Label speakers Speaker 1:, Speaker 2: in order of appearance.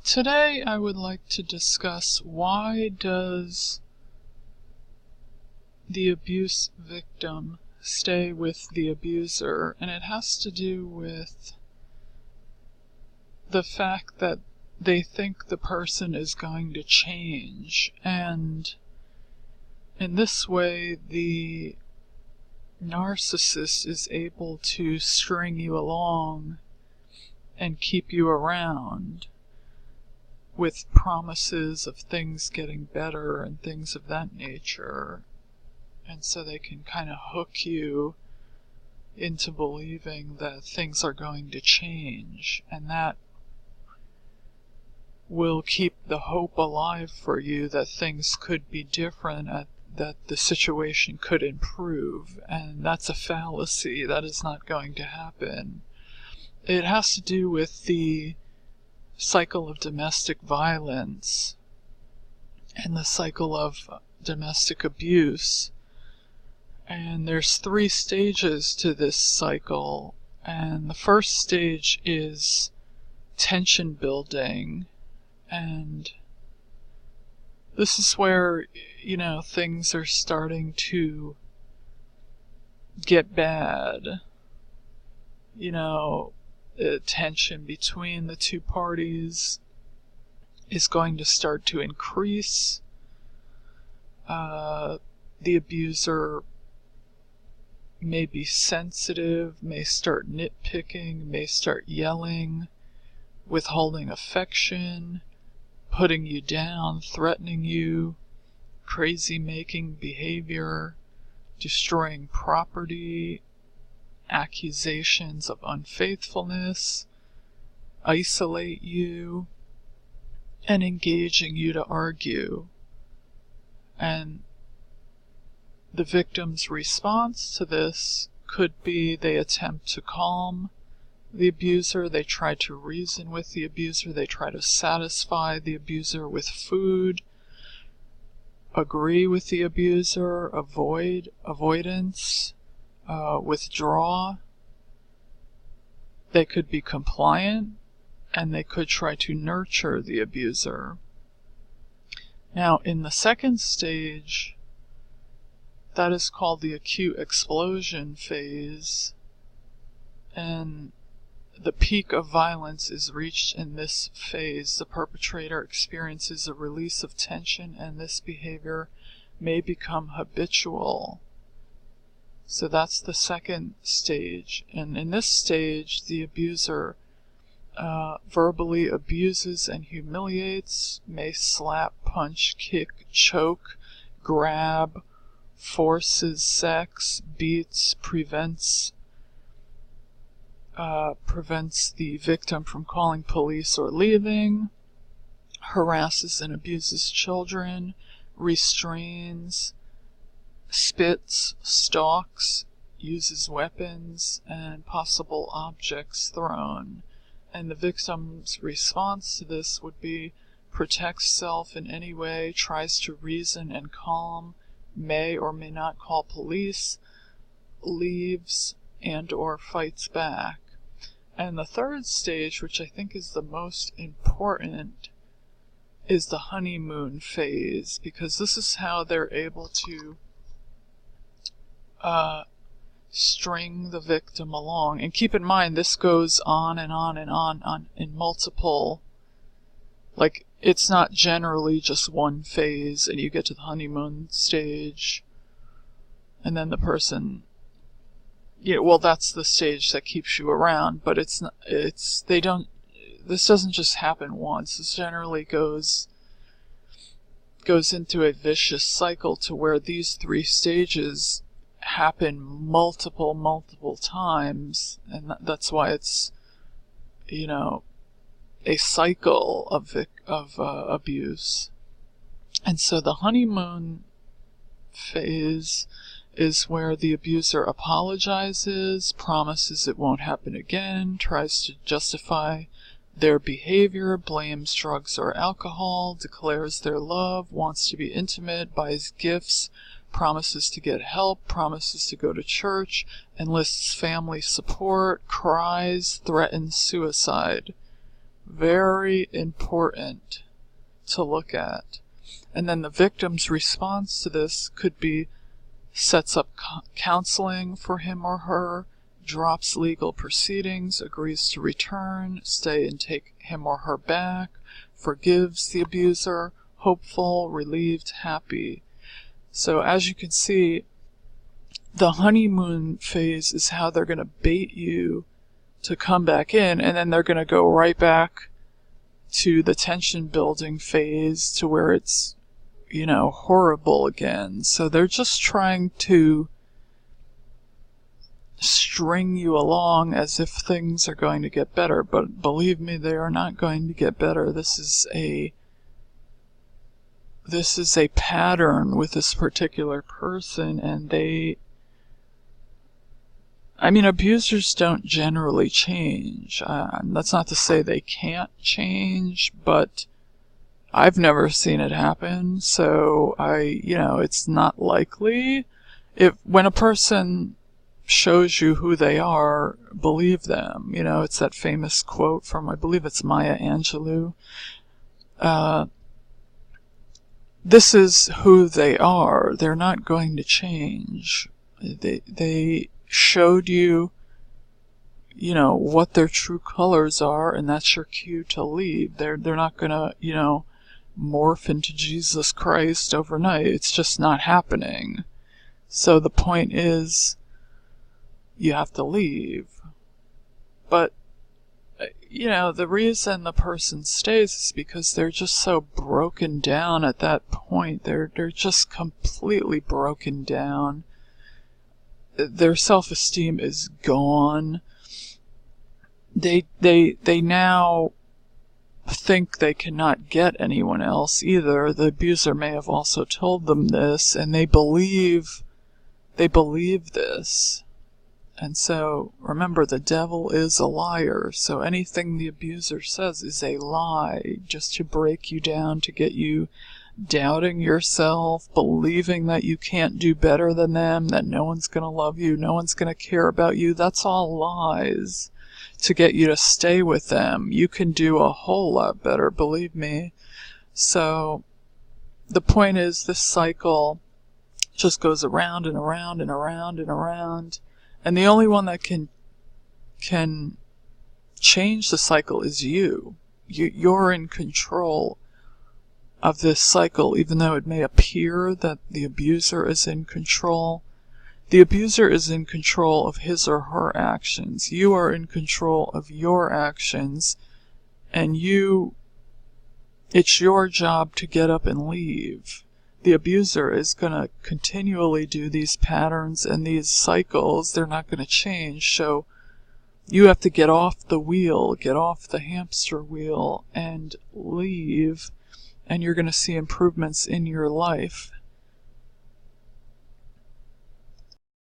Speaker 1: Today I would like to discuss why does the abuse victim stay with the abuser, and it has to do with the fact that they think the person is going to change, and in this way the narcissist is able to string you along and keep you around with promises of things getting better and things of that nature. And so they can kind of hook you into believing that things are going to change, and that will keep the hope alive for you that things could be different, that the situation could improve. And that's a fallacy. That is not going to happen. It has to do with the cycle of domestic violence and the cycle of domestic abuse. And there's 3 stages to this cycle, and the first stage is tension building, and this is where, things are starting to get bad. The tension between the 2 parties is going to start to increase. The abuser may be sensitive, may start nitpicking, may start yelling, withholding affection, putting you down, threatening you, crazy-making behavior, destroying property, accusations of unfaithfulness, isolate you, and engaging you to argue. And the victim's response to this could be they attempt to calm the abuser, they try to reason with the abuser, they try to satisfy the abuser with food, agree with the abuser, avoidance, withdraw. They could be compliant, and they could try to nurture the abuser. Now, in the second stage, that is called the acute explosion phase, and the peak of violence is reached in this phase. The perpetrator experiences a release of tension, and this behavior may become habitual. So that's the second stage, and in this stage the abuser verbally abuses and humiliates, may slap, punch, kick, choke, grab, forces sex, beats, prevents the victim from calling police or leaving, harasses and abuses children, restrains, spits, stalks, uses weapons and possible objects thrown. And the victim's response to this would be protects self in any way, tries to reason and calm, may or may not call police, leaves, and or fights back. And the third stage, which I think is the most important, is the honeymoon phase, because this is how they're able to string the victim along. And keep in mind, this goes on and on and on in multiple, it's not generally just one phase and you get to the honeymoon stage and then the person, that's the stage that keeps you around, but this doesn't just happen once. This generally goes into a vicious cycle to where these 3 stages happen multiple times, and that's why it's a cycle of abuse. And so the honeymoon phase is where the abuser apologizes, promises it won't happen again, tries to justify their behavior, blames drugs or alcohol, declares their love, wants to be intimate, buys gifts, promises to get help, promises to go to church, enlists family support, cries, threatens suicide. Very important to look at. And then the victim's response to this could be sets up counseling for him or her, drops legal proceedings, agrees to return, stay and take him or her back, forgives the abuser, hopeful, relieved, happy. So as you can see, the honeymoon phase is how they're going to bait you to come back in, and then they're going to go right back to the tension building phase to where it's, horrible again. So they're just trying to string you along as if things are going to get better, but believe me, they are not going to get better. This is a pattern with this particular person, and abusers don't generally change. That's not to say they can't change, but I've never seen it happen, so it's not likely. When a person shows you who they are, believe them. It's that famous quote from, I believe it's Maya Angelou. This is who they are. They're not going to change. They showed you, what their true colors are, and that's your cue to leave. They're not gonna, morph into Jesus Christ overnight. It's just not happening. So the point is, you have to leave. But, the reason the person stays is because they're just so broken down at that point. They're just completely broken down. Their self-esteem is gone. They now think they cannot get anyone else either. The abuser may have also told them this, and they believe this. And so, remember, the devil is a liar, so anything the abuser says is a lie, just to break you down, to get you doubting yourself, believing that you can't do better than them, that no one's going to love you, no one's going to care about you. That's all lies, to get you to stay with them. You can do a whole lot better, believe me. So, the point is, this cycle just goes around and around and around and around. And the only one that can change the cycle is you. You're in control of this cycle, even though it may appear that the abuser is in control. The abuser is in control of his or her actions. You are in control of your actions, and it's your job to get up and leave. The abuser is going to continually do these patterns and these cycles. They're not going to change, so you have to get off the wheel, get off the hamster wheel, and leave, and you're going to see improvements in your life.